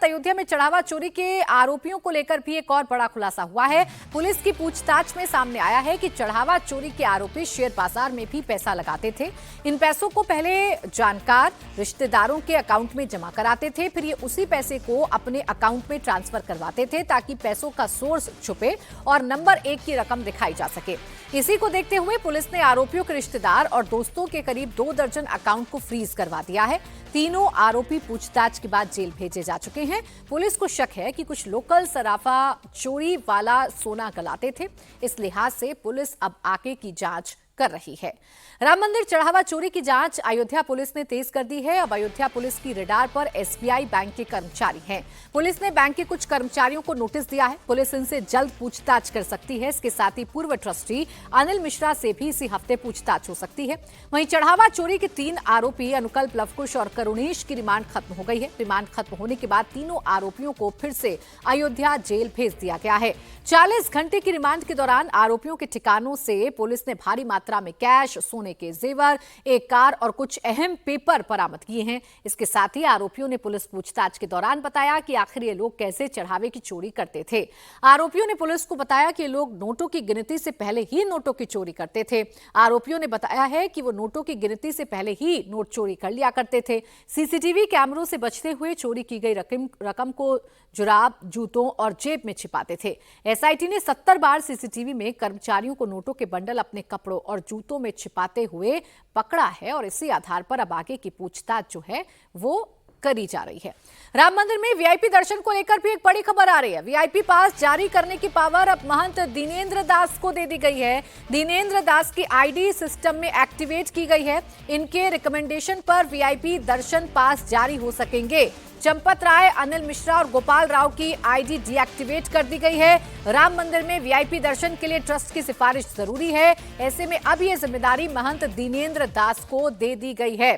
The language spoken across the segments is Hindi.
अयोध्या में चढ़ावा चोरी के आरोपियों को लेकर भी एक और बड़ा खुलासा हुआ है। पुलिस की पूछताछ में सामने आया है कि चढ़ावा चोरी के आरोपी शेयर बाजार में भी पैसा लगाते थे। इन पैसों को पहले जानकार रिश्तेदारों के अकाउंट में जमा कराते थे, फिर ये उसी पैसे को अपने अकाउंट में ट्रांसफर करवाते थे ताकि पैसों का सोर्स छुपे और नंबर 1 की रकम दिखाई जा सके। इसी को देखते हुए पुलिस ने आरोपियों के रिश्तेदार और दोस्तों के करीब 2 दर्जन अकाउंट को फ्रीज करवा दिया है। तीनों आरोपी पूछताछ के बाद जेल भेजे जा चुके हैं। पुलिस को शक है कि कुछ लोकल सराफा चोरी वाला सोना गलाते थे। इस लिहाज से पुलिस अब आगे की जांच कर रही है। राम मंदिर चढ़ावा चोरी की जांच अयोध्या पुलिस ने तेज कर दी है। अब अयोध्या पुलिस की रडार पर एसबीआई बैंक के कर्मचारी हैं। पुलिस ने बैंक के कुछ कर्मचारियों को नोटिस दिया है। पुलिस इनसे जल्द पूछताछ कर सकती है। इसके साथ ही पूर्व ट्रस्टी अनिल मिश्रा से भी इसी हफ्ते पूछताछ हो सकती है। वहीं चढ़ावा चोरी के 3 आरोपी अनुकल्प, लवकुश और करुणेश की रिमांड खत्म हो गई है। रिमांड खत्म होने के बाद तीनों आरोपियों को फिर से अयोध्या जेल भेज दिया गया है। 40 घंटे की रिमांड के दौरान आरोपियों के ठिकानों से पुलिस ने भारी मात्रा में कैश, सोने के जेवर, एक कार और कुछ अहम पेपर बरामद किए हैं। इसके साथ ही आरोपियों ने पुलिस पूछताछ के दौरान बताया कि आखिर ये लोग कैसे चढ़ावे की चोरी करते थे। आरोपियों ने पुलिस को बताया कि ये लोग नोटों की गिनती से पहले ही नोटों की चोरी करते थे। आरोपियों ने बताया है कि वो नोटों की गिनती से पहले ही नोट चोरी कर लिया करते थे। सीसीटीवी कैमरों से बचते हुए चोरी की गई रकम को जुराब, जूतों और जेब में छिपाते थे। एसआईटी ने 70 बार सीसीटीवी में कर्मचारियों को नोटों के बंडल अपने कपड़ों और जूतों में छिपाते हुए पकड़ा है और इसी आधार पर अब आगे की पूछताछ जो है वो करी जा रही है। राम मंदिर में वीआईपी दर्शन को लेकर भी एक बड़ी खबर आ रही है। वीआईपी पास जारी करने की पावर अब महंत दिनेंद्र दास को दे दी गई है। दिनेंद्र दास की आईडी सिस्टम में एक्टिवेट की गई है। इनके रिकमेंडेशन पर वीआईपी दर्शन पास जारी हो सकेंगे। चंपत राय, अनिल मिश्रा और गोपाल राव की आईडी डीएक्टिवेट कर दी गई है। राम मंदिर में वीआईपी दर्शन के लिए ट्रस्ट की सिफारिश जरूरी है। ऐसे में अब ये जिम्मेदारी महंत दिनेंद्र दास को दे दी गई है।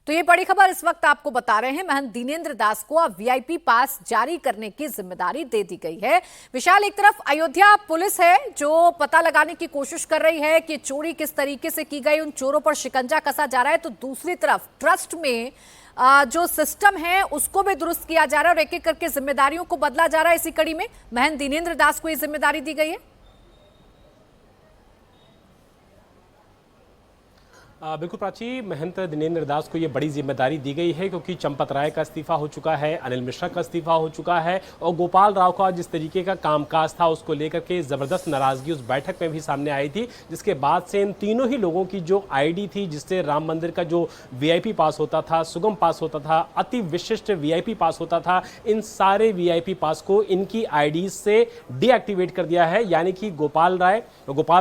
तो ये बड़ी खबर इस वक्त आपको बता रहे हैं। महंत दिनेंद्र दास को अब वीआईपी पास जारी करने की जिम्मेदारी दे दी गई है। विशाल, एक तरफ अयोध्या पुलिस है जो पता लगाने की कोशिश कर रही है कि चोरी किस तरीके से की गई, उन चोरों पर शिकंजा कसा जा रहा है, तो दूसरी तरफ ट्रस्ट में जो सिस्टम है उसको भी दुरुस्त किया जा रहा है और एक एक करके जिम्मेदारियों को बदला जा रहा है। इसी कड़ी में महंत दिनेंद्र दास को ये जिम्मेदारी दी गई है। बिल्कुल प्राची, महंत दिनेंद्र दास को ये बड़ी जिम्मेदारी दी गई है क्योंकि चंपत राय का इस्तीफा हो चुका है, अनिल मिश्रा का इस्तीफा हो चुका है और गोपाल राव का जिस तरीके का कामकाज था उसको लेकर के ज़बरदस्त नाराजगी उस बैठक में भी सामने आई थी, जिसके बाद से इन तीनों ही लोगों की जो आईडी थी जिससे राम मंदिर का जो वीआईपी पास होता था, सुगम पास होता था, अति विशिष्ट वीआईपी पास होता था, इन सारे वीआईपी पास को इनकी आईडी से डीएक्टिवेट कर दिया है। यानी कि गोपाल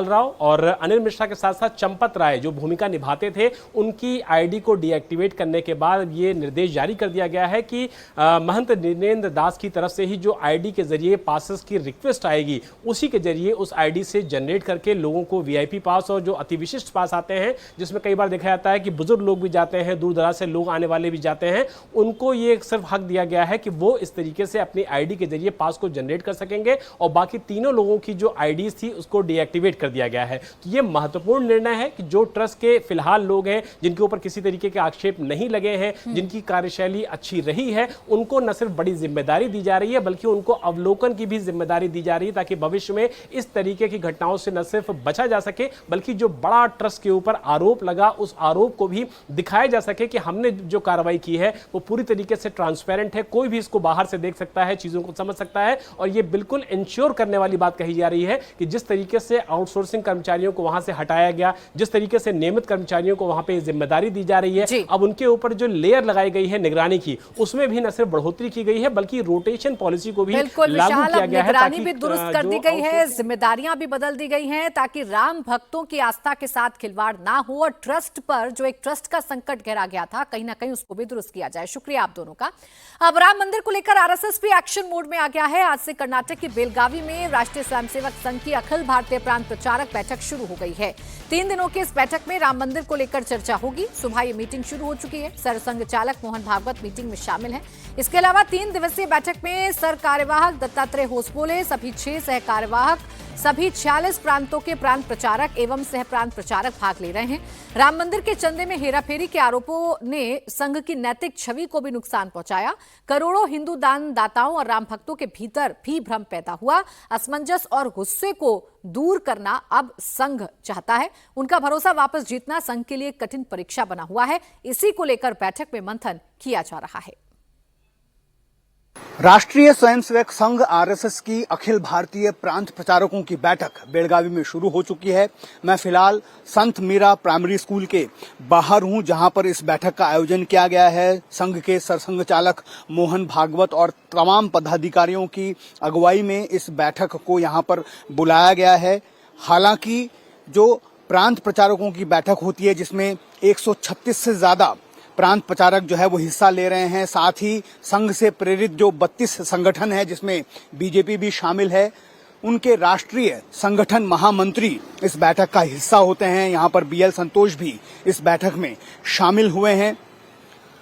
राव और अनिल मिश्रा के साथ साथ चंपत राय जो भूमिका निभाते थे उनकी आईडी को डीएक्टिवेट करने के बाद ये निर्देश जारी कर दिया गया है कि महंत दिनेंद्र दास की तरफ से ही जो आईडी के जरिए पासेस की रिक्वेस्ट आएगी उसी के जरिए उस आईडी से जनरेट करके लोगों को वीआईपी पास और जो अति विशिष्ट पास आते हैं, जिसमें कई बार देखा जाता है कि बुजुर्ग लोग भी जाते हैं, दूर दराज से लोग आने वाले भी जाते हैं, उनको ये सिर्फ हक दिया गया है कि वो इस तरीके से अपनी आईडी के जरिए पास को जनरेट कर सकेंगे और बाकी तीनों लोगों की जो आईडीज थी उसको डीएक्टिवेट कर दिया गया है। तो ये महत्वपूर्ण निर्णय है कि जो ट्रस्ट के फिलहाल लोग हैं जिनके ऊपर किसी तरीके के आक्षेप नहीं लगे हैं, जिनकी कार्यशैली अच्छी रही है, उनको न सिर्फ बड़ी जिम्मेदारी दी जा रही है बल्कि उनको अवलोकन की भी जिम्मेदारी दी जा रही है ताकि भविष्य में इस तरीके की घटनाओं से न सिर्फ बचा जा सके बल्कि जो बड़ा ट्रस्ट के ऊपर आरोप लगा उस आरोप को भी दिखाया जा सके कि हमने जो कार्रवाई की है वो पूरी तरीके से ट्रांसपेरेंट है, कोई भी इसको बाहर से देख सकता है, चीजों को समझ सकता है। और ये बिल्कुल इंश्योर करने वाली बात कही जा रही है कि जिस तरीके से आउटसोर्सिंग कर्मचारियों को वहां से हटाया गया, जिस तरीके से नियमित कर्मचारियों को वहां पे जिम्मेदारी दी जा रही है, अब उनके ऊपर जो लेयर लगाई गई है निगरानी की उसमें भी न सिर्फ बढ़ोतरी की गई है बल्कि रोटेशन पॉलिसी को भी लागू किया गया है। निगरानी भी दुरुस्त कर दी गई है, जिम्मेदारियां भी बदल दी गई हैं ताकि राम भक्तों की आस्था के साथ खिलवाड़ ना हो और ट्रस्ट पर जो एक ट्रस्ट का संकट गहरा गया था कहीं ना कहीं उसको भी दुरुस्त किया जाए। शुक्रिया आप दोनों का। अब राम मंदिर को लेकर आरएसएस भी एक्शन मोड में आ गया है। आज से कर्नाटक की बेलगावी में राष्ट्रीय स्वयंसेवक संघ की अखिल भारतीय प्रांत प्रचारक बैठक शुरू हो गई है। 3 दिनों की इस बैठक में राम मंदिर को लेकर चर्चा होगी। सुबह ये मीटिंग शुरू हो चुकी है। सरसंघ चालक मोहन भागवत मीटिंग में शामिल हैं। इसके अलावा 3 दिवसीय बैठक में सर कार्यवाहक दत्तात्रेय होसबोले, सभी 6 सह कार्यवाहक सभी 46 प्रांतों के प्रांत प्रचारक एवं सह प्रांत प्रचारक भाग ले रहे हैं। राम मंदिर के चंदे में हेराफेरी के आरोपों ने संघ की नैतिक छवि को भी नुकसान पहुंचाया। करोड़ों हिंदू दान दाताओं और राम भक्तों के भीतर भी भ्रम पैदा हुआ। असमंजस और गुस्से को दूर करना अब संघ चाहता है। उनका भरोसा वापस जीतना संघ के लिए कठिन परीक्षा बना हुआ है। इसी को लेकर बैठक में मंथन किया जा रहा है। राष्ट्रीय स्वयंसेवक संघ आरएसएस की अखिल भारतीय प्रांत प्रचारकों की बैठक बेलगावी में शुरू हो चुकी है। मैं फिलहाल संत मीरा प्राइमरी स्कूल के बाहर हूं, जहां पर इस बैठक का आयोजन किया गया है। संघ के सरसंघ चालक मोहन भागवत और तमाम पदाधिकारियों की अगुवाई में इस बैठक को यहां पर बुलाया गया है। हालांकि जो प्रांत प्रचारकों की बैठक होती है, जिसमें 136 से ज्यादा प्रांत प्रचारक जो है वो हिस्सा ले रहे हैं, साथ ही संघ से प्रेरित जो 32 संगठन है, जिसमें बीजेपी भी शामिल है, उनके राष्ट्रीय संगठन महामंत्री इस बैठक का हिस्सा होते हैं। यहां पर बीएल संतोष भी इस बैठक में शामिल हुए हैं।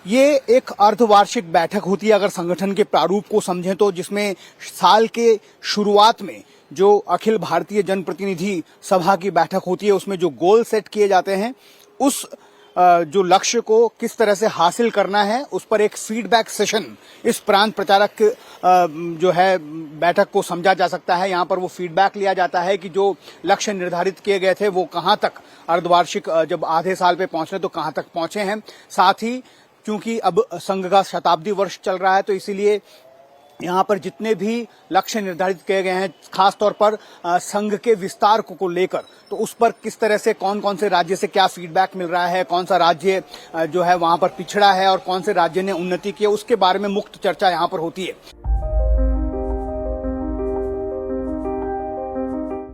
ये एक अर्धवार्षिक बैठक होती है अगर संगठन के प्रारूप को समझें तो, जिसमें साल के शुरुआत में जो अखिल भारतीय जनप्रतिनिधि सभा की बैठक होती है, उसमें जो गोल सेट किए जाते हैं, उस जो लक्ष्य को किस तरह से हासिल करना है, उस पर एक फीडबैक सेशन इस प्रांत प्रचारक जो है बैठक को समझा जा सकता है। यहाँ पर वो फीडबैक लिया जाता है कि जो लक्ष्य निर्धारित किए गए थे वो कहाँ तक अर्धवार्षिक जब आधे साल पे पहुंचे तो कहाँ तक पहुंचे हैं। साथ ही क्योंकि अब संघ का शताब्दी वर्ष चल रहा है, तो इसीलिए यहाँ पर जितने भी लक्ष्य निर्धारित किए गए हैं, खासतौर पर संघ के विस्तार को लेकर, तो उस पर किस तरह से कौन कौन से राज्य से क्या फीडबैक मिल रहा है, कौन सा राज्य जो है वहां पर पिछड़ा है और कौन से राज्य ने उन्नति की है, उसके बारे में मुक्त चर्चा यहाँ पर होती है।